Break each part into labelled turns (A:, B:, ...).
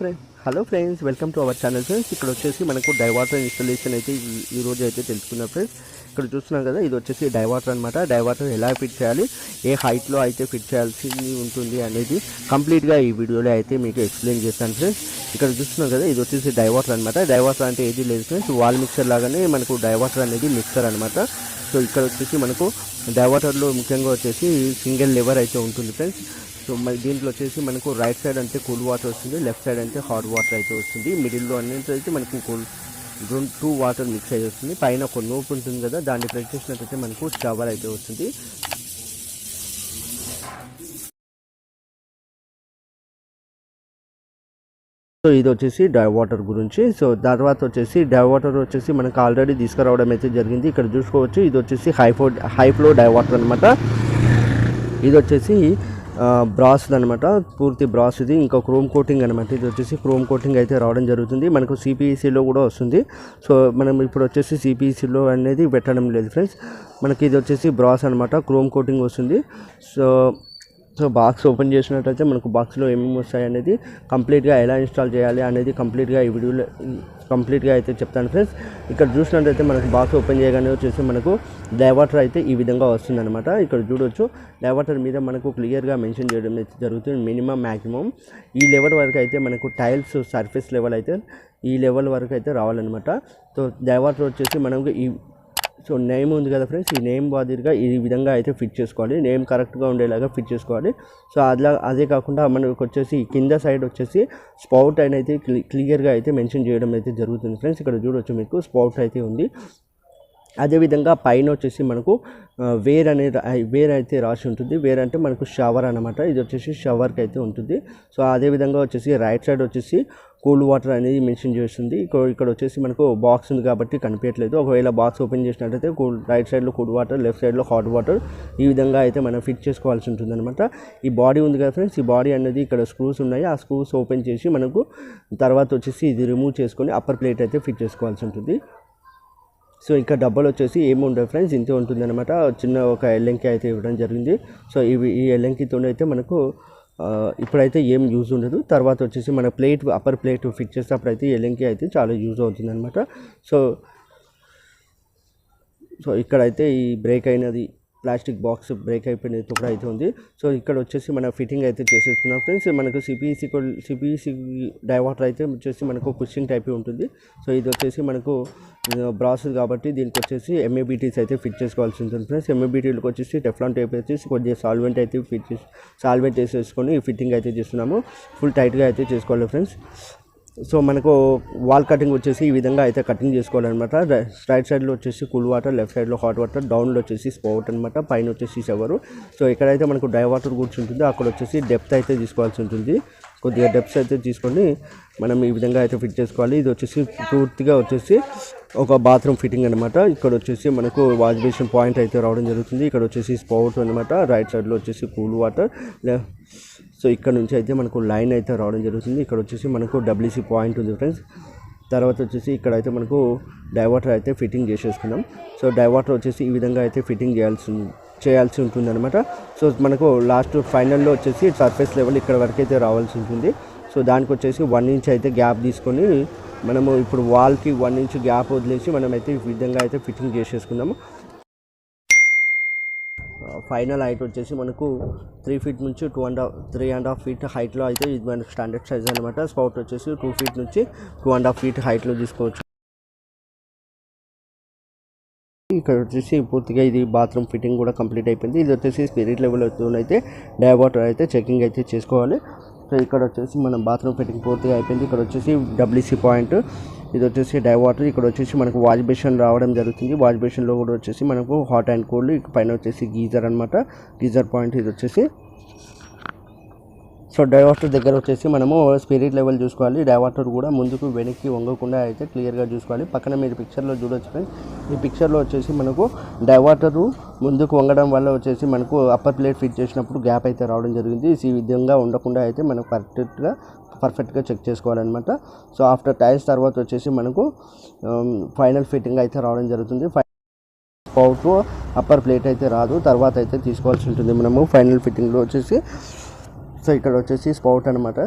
A: Hello friends, welcome to our channel friends. ఇక్కడ వచ్చేసి మనకు డైవాటర్ ఇన్స్టాలేషన్ అయితే ఈ రోజు అయితే తెలుసుకున్నాం ఫ్రెండ్స్. ఇక్కడ చూస్తున్నాం కదా, ఇది వచ్చేసి డైవాటర్ అనమాట. డైవాటర్ ఎలా ఫిట్ చేయాలి, ఏ హైట్లో అయితే ఫిట్ చేయాల్సి ఉంటుంది అనేది కంప్లీట్గా ఈ వీడియోలో అయితే మీకు ఎక్స్ప్లెయిన్ చేస్తాను ఫ్రెండ్స్. ఇక్కడ చూస్తున్నాం కదా, ఇది వచ్చేసి డైవాటర్ అనమాట. డైవాటర్ అంటే ఏది లేదు ఫ్రెండ్స్, వాల్ మిక్సర్ లాగానే మనకు డైవాటర్ అనేది మిక్సర్ అనమాట. సో ఇక్కడ వచ్చేసి మనకు డైవాటర్లో ముఖ్యంగా వచ్చేసి సింగిల్ లెవర్ అయితే ఉంటుంది ఫ్రెండ్స్. సో మరి దీంట్లో వచ్చేసి మనకు రైట్ సైడ్ అంటే కూల్ వాటర్ వస్తుంది, లెఫ్ట్ సైడ్ అంటే హాట్ వాటర్ అయితే వస్తుంది. మిడిల్లో అన్నింటి మనకు కూల్ 2 వాటర్ మిక్స్ అయ్యి వస్తుంది. పైన ఒక నోప్ ఉంటుంది కదా, దాన్ని ప్రెస్ చేసినట్టయితే మనకు షవర్ అయితే వస్తుంది. సో ఇది వచ్చేసి డైవాటర్ గురించి. సో తర్వాత వచ్చేసి డైవాటర్ వచ్చేసి మనకు ఆల్రెడీ తీసుకురావడం అయితే జరిగింది. ఇక్కడ చూసుకోవచ్చు, ఇది వచ్చేసి హై ఫ్లో డైవాటర్ అనమాట. ఇది వచ్చేసి బ్రాస్ అనమాట, పూర్తి బ్రాస్. ఇది ఇంకా క్రోమ్ కోటింగ్ అనమాట. ఇది వచ్చేసి క్రోమ్ కోటింగ్ అయితే రావడం జరుగుతుంది. మనకు సిపిఈసిలో కూడా వస్తుంది. సో మనం ఇప్పుడు వచ్చేసి సిపిఈసిలో అనేది పెట్టడం లేదు ఫ్రెండ్స్. మనకి ఇది వచ్చేసి బ్రాస్ అనమాట, క్రోమ్ కోటింగ్ వస్తుంది. సో బాక్స్ ఓపెన్ చేసినట్టయితే మనకు బాక్స్లో ఏమేమి వస్తాయి అనేది కంప్లీట్గా ఎలా ఇన్స్టాల్ చేయాలి అనేది కంప్లీట్గా ఈ వీడియోలో కంప్లీట్గా అయితే చెప్తాను ఫ్రెండ్స్. ఇక్కడ చూసినట్టయితే మనకు బాక్స్ ఓపెన్ చేయగానే వచ్చేసి మనకు డైవాటర్ అయితే ఈ విధంగా వస్తుందన్నమాట. ఇక్కడ చూడవచ్చు, డైవాటర్ మీద మనకు క్లియర్గా మెన్షన్ చేయడం అయితే జరుగుతుంది. మినిమం మ్యాక్సిమం ఈ లెవెల్ వరకు అయితే మనకు టైల్స్ సర్ఫేస్ లెవెల్ అయితే ఈ లెవెల్ వరకు అయితే రావాలన్నమాట. సో డైవాటర్ వచ్చేసి మనకు సో నేమ్ ఉంది కదా ఫ్రెండ్స్, ఈ నేమ్ మాదిరిగా ఈ విధంగా అయితే ఫిట్ చేసుకోవాలి. నేమ్ కరెక్ట్గా ఉండేలాగా ఫిట్ చేసుకోవాలి. సో అదే కాకుండా మనకు వచ్చేసి కింద సైడ్ వచ్చేసి స్పౌట్ అనేది క్లియర్గా అయితే మెన్షన్ చేయడం అయితే జరుగుతుంది ఫ్రెండ్స్. ఇక్కడ చూడవచ్చు, మీకు స్పౌట్ అయితే ఉంది. అదేవిధంగా పైన వచ్చేసి మనకు వేర్ అయితే రాసి ఉంటుంది. వేర్ అంటే మనకు షవర్ అనమాట. ఇది వచ్చేసి షవర్కి అయితే ఉంటుంది. సో అదేవిధంగా వచ్చేసి రైట్ సైడ్ వచ్చేసి కూల్ వాటర్ అనేది మెన్షన్ చేస్తుంది. ఇక్కడ వచ్చేసి మనకు బాక్స్ ఉంది కాబట్టి కనిపించట్లేదు. ఒకవేళ బాక్స్ ఓపెన్ చేసినట్టయితే రైట్ సైడ్లో కూల్ వాటర్, లెఫ్ట్ సైడ్లో హాట్ వాటర్, ఈ విధంగా అయితే మనం ఫిట్ చేసుకోవాల్సి ఉంటుంది అనమాట. ఈ బాడీ ఉంది కదా ఫ్రెండ్స్, ఈ బాడీ అనేది ఇక్కడ స్క్రూస్ ఉన్నాయి. ఆ స్క్రూస్ ఓపెన్ చేసి మనకు తర్వాత వచ్చేసి ఇది రిమూవ్ చేసుకొని అప్పర్ ప్లేట్ అయితే ఫిట్ చేసుకోవాల్సి ఉంటుంది. సో ఇంకా డబ్బాలు వచ్చేసి ఏమి ఉండవు ఫ్రెండ్స్, ఇంతే ఉంటుంది అనమాట. చిన్న ఒక ఎల్ఎంకి అయితే ఇవ్వడం జరిగింది. సో ఈ ఎల్ఎంకితో అయితే మనకు ఇప్పుడైతే ఏం యూజ్ ఉండదు. తర్వాత వచ్చేసి మన అప్పర్ ప్లేట్ ఫిట్ చేసేటప్పుడు ఈ ఎల్ఎంకి అయితే చాలా యూజ్ అవుతుంది అనమాట. సో ఇక్కడైతే ఈ బ్రేక్ అయినది ప్లాస్టిక్ బాక్స్ బ్రేక్ అయిపోయినది కూడా అయితే ఉంది. సో ఇక్కడ వచ్చేసి మన ఫిట్టింగ్ అయితే చేసేసుకున్నాం ఫ్రెండ్స్. మనకు సిపిఈసి డైవాటర్ అయితే వచ్చేసి మనకు పుషింగ్ టైప్ ఉంటుంది. సో ఇది వచ్చేసి మనకు బ్రాస్ కాబట్టి దీనికి వచ్చేసి ఎంఏబిటీస్ అయితే ఫిట్ చేసుకోవాల్సి ఉంటుంది ఫ్రెండ్స్. ఎంఏబిటీలకు వచ్చేసి టెఫ్లాన్ టైప్ వచ్చేసి కొద్దిగా సాల్వెంట్ అయితే సాల్వెంట్ వేసేసుకొని ఫిట్టింగ్ అయితే చేస్తున్నాము. ఫుల్ టైట్గా అయితే చేసుకోవాలి ఫ్రెండ్స్. సో మనకు వాల్ కటింగ్ వచ్చేసి ఈ విధంగా అయితే కటింగ్ చేసుకోవాలన్నమాట. రైట్ సైడ్లో వచ్చేసి కూల్ వాటర్, లెఫ్ట్ సైడ్లో హాట్ వాటర్, డౌన్లో వచ్చేసి స్పౌట్ అనమాట, పైన వచ్చేసి షవరు. సో ఎక్కడైతే మనకు డైవాటర్ కూర్చుంటుందో అక్కడ వచ్చేసి డెప్త్ అయితే తీసుకోవాల్సి ఉంటుంది. కొద్దిగా డెప్త్ అయితే తీసుకొని మనం ఈ విధంగా అయితే ఫిట్ చేసుకోవాలి. ఇది వచ్చేసి పూర్తిగా వచ్చేసి ఒక బాత్రూమ్ ఫిట్టింగ్ అనమాట. ఇక్కడ వచ్చేసి మనకు వాష్ బేసిన్ పాయింట్ అయితే రావడం జరుగుతుంది. ఇక్కడ వచ్చేసి స్పౌట్ అనమాట, రైట్ సైడ్లో వచ్చేసి కూల్ వాటర్. సో ఇక్కడ నుంచి అయితే మనకు లైన్ అయితే రావడం జరుగుతుంది. ఇక్కడ వచ్చేసి మనకు డబ్ల్యూసీ పాయింట్ ఉంది ఫ్రెండ్స్. తర్వాత వచ్చేసి ఇక్కడ అయితే మనకు డైవాటర్ అయితే ఫిట్టింగ్ చేసేసుకున్నాం. సో డైవాటర్ వచ్చేసి ఈ విధంగా అయితే ఫిట్టింగ్ చేయాల్సి ఉంటుంది అనమాట. సో మనకు లాస్ట్ ఫైనల్లో వచ్చేసి సర్ఫేస్ లెవెల్ ఇక్కడ వరకు అయితే రావాల్సి ఉంటుంది. సో దానికి వచ్చేసి 1 ఇంచ్ అయితే గ్యాప్ తీసుకొని మనము ఇప్పుడు వాల్కి 1 ఇంచ్ గ్యాప్ వదిలేసి మనం అయితే ఈ విధంగా అయితే ఫిట్టింగ్ చేసేసుకున్నాము. ఫైనల్ హైట్ వచ్చేసి మనకు 3 ఫీట్ నుంచి 3.5 ఫీట్ హైట్లో అయితే ఇది మనకు స్టాండర్డ్ సైజ్ అనమాట. స్పౌట్ వచ్చేసి 2 ఫీట్ నుంచి 2.5 ఫీట్ హైట్లో తీసుకోవచ్చు. ఇక్కడ వచ్చేసి పూర్తిగా ఇది బాత్రూమ్ ఫిట్టింగ్ కూడా కంప్లీట్ అయిపోయింది. ఇది వచ్చేసి స్పిరిట్ లెవెల్ అయితే డైవాటర్ అయితే చెకింగ్ అయితే చేసుకోవాలి. సో ఇక్కడ వచ్చేసి మనం బాత్రూమ్ ఫిట్టింగ్ పూర్తిగా అయిపోయింది. ఇక్కడ వచ్చేసి డబ్ల్యూసీ పాయింట్, ఇది వచ్చేసి డైవాటర్. ఇక్కడ వచ్చేసి మనకు వాష్ బేసిన్ రావడం జరుగుతుంది. వాష్ బేసిన్లో కూడా వచ్చేసి మనకు హాట్ అండ్ కోల్డ్, పైన వచ్చేసి గీజర్ అనమాట, గీజర్ పాయింట్ ఇది వచ్చేసి. సో డైవాటర్ దగ్గర వచ్చేసి మనము స్పిరిట్ లెవెల్ చూసుకోవాలి. డైవాటర్ కూడా ముందుకు వెనక్కి వంగకుండా అయితే క్లియర్గా చూసుకోవాలి. పక్కన మీరు పిక్చర్లో చూడవచ్చు ఫ్రెండ్స్. ఈ పిక్చర్లో వచ్చేసి మనకు డైవాటరు ముందుకు వంగడం వల్ల వచ్చేసి మనకు అప్పర్ ప్లేట్ ఫిట్ చేసినప్పుడు గ్యాప్ అయితే రావడం జరిగింది. ఈ విధంగా ఉండకుండా అయితే మనకు పర్ఫెక్ట్గా చెక్ చేసుకోవాలన్నమాట. సో ఆఫ్టర్ టైల్స్ తర్వాత వచ్చేసి మనకు ఫైనల్ ఫిట్టింగ్ అయితే రావడం జరుగుతుంది. స్పౌట్ అప్పర్ ప్లేట్ అయితే రాదు, తర్వాత అయితే తీసుకోవాల్సి ఉంటుంది మనము ఫైనల్ ఫిట్టింగ్లో వచ్చేసి. సో ఇక్కడ వచ్చేసి స్పౌట్ అనమాట.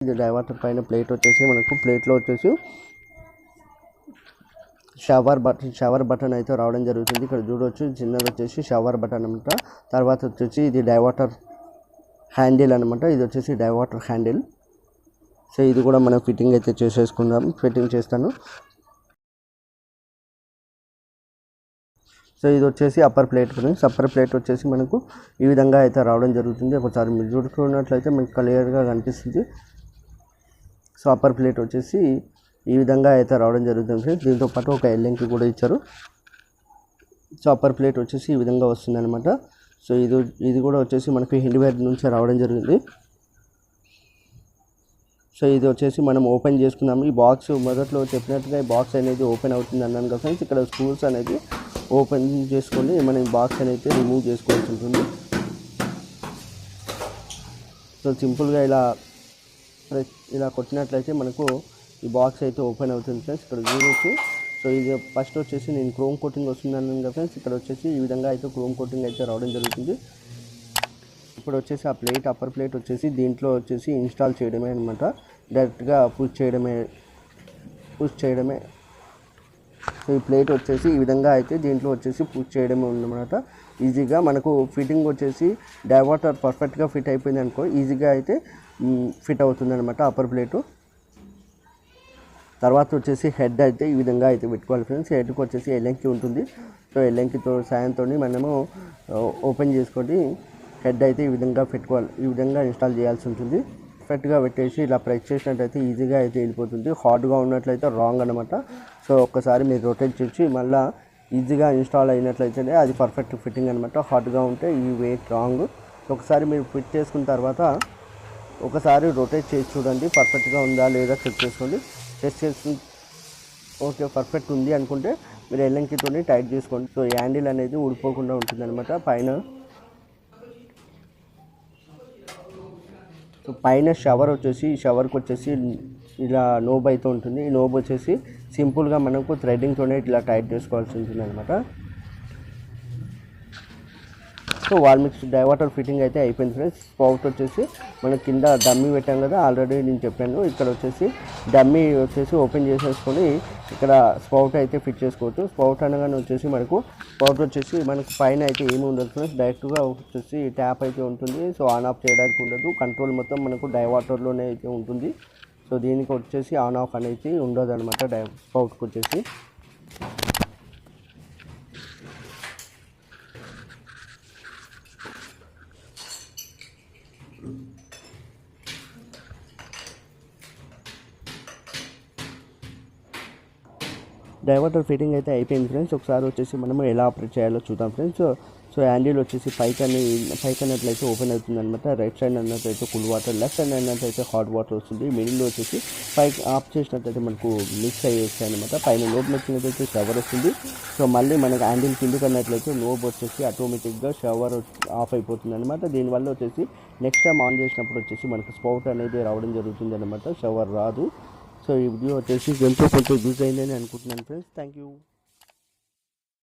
A: ఇది డైవర్టర్ పైన ప్లేట్ వచ్చేసి మనకు ప్లేట్లో వచ్చేసి షవర్ బటన్ అయితే రావడం జరుగుతుంది. ఇక్కడ చూడవచ్చు చిన్నది వచ్చేసి షవర్ బటన్ అనమాట. తర్వాత వచ్చేసి ఇది డైవర్టర్ హ్యాండిల్ అనమాట. ఇది వచ్చేసి డైవర్టర్ హ్యాండిల్. సో ఇది కూడా మనం ఫిట్టింగ్ అయితే చేసేసుకుందాం. ఫిట్టింగ్ చేస్తాను. సో ఇది వచ్చేసి upper plate friends. Upper plate వచ్చేసి మనకు ఈ విధంగా అయితే రావడం జరుగుతుంది. ఒకసారి మీరు చూసుకున్నట్లయితే మనకు క్లియర్గా కనిపిస్తుంది. సో అప్పర్ ప్లేట్ వచ్చేసి ఈ విధంగా అయితే రావడం జరుగుతుంది ఫ్రెండ్స్. దీంతో పాటు ఒక ఎల్ఎంకి కూడా ఇచ్చారు. సో అప్పర్ ప్లేట్ వచ్చేసి ఈ విధంగా వస్తుంది అనమాట. సో ఇది కూడా వచ్చేసి మనకి హిండ్వేర్ నుంచి రావడం జరిగింది. సో ఇది వచ్చేసి మనం ఓపెన్ చేసుకున్నాము. ఈ బాక్స్ మొదట్లో చెప్పినట్టుగా ఈ బాక్స్ అనేది ఓపెన్ అవుతుంది అన్నాను కదా ఫ్రెండ్స్. ఇక్కడ స్క్రూస్ అనేది ఓపెన్ చేసుకొని మనం ఈ బాక్స్ అనేది రిమూవ్ చేసుకోవాల్సి ఉంటుంది. సో సింపుల్గా ఇలా కొట్టినట్లయితే మనకు ఈ బాక్స్ అయితే ఓపెన్ అవుతుంది ఫ్రెండ్స్. ఇక్కడ చూడవచ్చు. సో ఇది ఫస్ట్ వచ్చేసి నేను క్రోమ్ కోటింగ్ వస్తుంది అన్నాను కదా ఫ్రెండ్స్. ఇక్కడ వచ్చేసి ఈ విధంగా అయితే క్రోమ్ కోటింగ్ అయితే రావడం జరుగుతుంది. ఇప్పుడు వచ్చేసి ఆ ప్లేట్ అప్పర్ ప్లేట్ వచ్చేసి దీంట్లో వచ్చేసి ఇన్స్టాల్ చేయడమే అనమాట. డైరెక్ట్గా పుష్ చేయడమే. సో ఈ ప్లేట్ వచ్చేసి ఈ విధంగా అయితే దీంట్లో వచ్చేసి పుష్ చేయడమే ఉందన్నమాట. ఈజీగా మనకు ఫిట్టింగ్ వచ్చేసి డైవర్టర్ పర్ఫెక్ట్గా ఫిట్ అయిపోయింది అనుకో ఈజీగా అయితే ఫిట్ అవుతుంది అనమాట అప్పర్ ప్లేటు. తర్వాత వచ్చేసి హెడ్ అయితే ఈ విధంగా అయితే పెట్టుకోవాలి ఫ్రెండ్స్. హెడ్కి వచ్చేసి ఎల్ఎంకి ఉంటుంది. సో ఎల్ఎంకితో సాయంతో మనము ఓపెన్ చేసుకొని హెడ్ అయితే ఈ విధంగా పెట్టుకోవాలి. ఈ విధంగా ఇన్స్టాల్ చేయాల్సి ఉంటుంది. పర్ఫెక్ట్గా పెట్టేసి ఇలా ప్రెస్ చేసినట్టయితే ఈజీగా అయితే వెళ్ళిపోతుంది. హార్డ్గా ఉన్నట్లయితే రాంగ్ అనమాట. సో ఒక్కసారి మీరు రొటేట్ చేసి మళ్ళీ ఈజీగా ఇన్స్టాల్ అయినట్లయితే అది పర్ఫెక్ట్ ఫిట్టింగ్ అనమాట. హార్డ్గా ఉంటే ఈ వెయిట్ రాంగ్. ఒకసారి మీరు ఫిట్ చేసుకున్న తర్వాత ఒకసారి రొటేట్ చేసి చూడండి పర్ఫెక్ట్గా ఉందా లేదా చెక్ చేసుకోండి. టెస్ట్ చేసి ఓకే పర్ఫెక్ట్ ఉంది అనుకుంటే మీరు ఎల్ఎంకితో టైట్ చేసుకోండి. సో హ్యాండిల్ అనేది ఊడిపోకుండా ఉంటుంది అనమాట పైన. సో పైన షవర్ వచ్చేసి షవర్కి వచ్చేసి ఇలా నోబ్ అయితే ఉంటుంది. ఈ నోబ్ వచ్చేసి సింపుల్గా మనకు థ్రెడ్డింగ్తోనే ఇట్లా టైట్ చేసుకోవాల్సి ఉంటుంది అనమాట. So wall mix diverter fitting అయితే అయిపోయింది ఫ్రెండ్స్. స్పౌట్ వచ్చేసి మనం కింద డమ్మీ పెట్టాం కదా ఆల్రెడీ నేను చెప్పాను. ఇక్కడ వచ్చేసి డమ్మీ వచ్చేసి ఓపెన్ చేసేసుకొని ఇక్కడ స్పౌట్ అయితే ఫిట్ చేసుకోవచ్చు. స్పౌట్ అనగానే వచ్చేసి స్పౌట్ వచ్చేసి మనకు పైన అయితే ఏమి ఉండదు ఫ్రెండ్స్. డైరెక్ట్గా వచ్చేసి ట్యాప్ అయితే ఉంటుంది. సో ఆన్ ఆఫ్ చేయడానికి ఉండదు. కంట్రోల్ మొత్తం మనకు డైవర్టర్లోనే అయితే ఉంటుంది. సో దీనికి వచ్చేసి ఆన్ ఆఫ్ అనేది ఉండదు అనమాట స్పౌట్కి వచ్చేసి. డైవర్టర్ ఫిట్టింగ్ అయితే అయిపోయింది ఫ్రెండ్స్. ఒకసారి వచ్చేసి మనము ఎలా ఆపరేట్ చేయాలో చూద్దాం ఫ్రెండ్స్. సో హ్యాండిల్ వచ్చేసి పైకి అన్నట్లయితే ఓపెన్ అవుతుంది అనమాట. రైట్ సైడ్ అన్నట్లయితే కూల్ వాటర్, లెఫ్ట్ సైడ్ అన్నట్లయితే హాట్ వాటర్ వస్తుంది. మిడిల్లో వచ్చేసి పైకి ఆఫ్ చేసినట్లయితే మనకు మిక్స్ అయ్యి వస్తాయి అనమాట. పైన లోబ్ నచ్చినట్లయితే షవర్ వస్తుంది. సో మళ్ళీ మనకు హ్యాండిల్ కిందకి అన్నట్లయితే లోబ్ వచ్చేసి ఆటోమేటిక్గా షవర్ ఆఫ్ అయిపోతుంది అనమాట. దీనివల్ల వచ్చేసి నెక్స్ట్ టైం ఆన్ చేసినప్పుడు వచ్చేసి మనకు స్పౌట్ అనేది రావడం జరుగుతుంది అనమాట. షవర్ రాదు. సో ఈ వీడియో వచ్చేసి ఎంతో కొంచెం యూజ్ అయిందని అనుకుంటున్నాను ఫ్రెండ్స్. Thank you.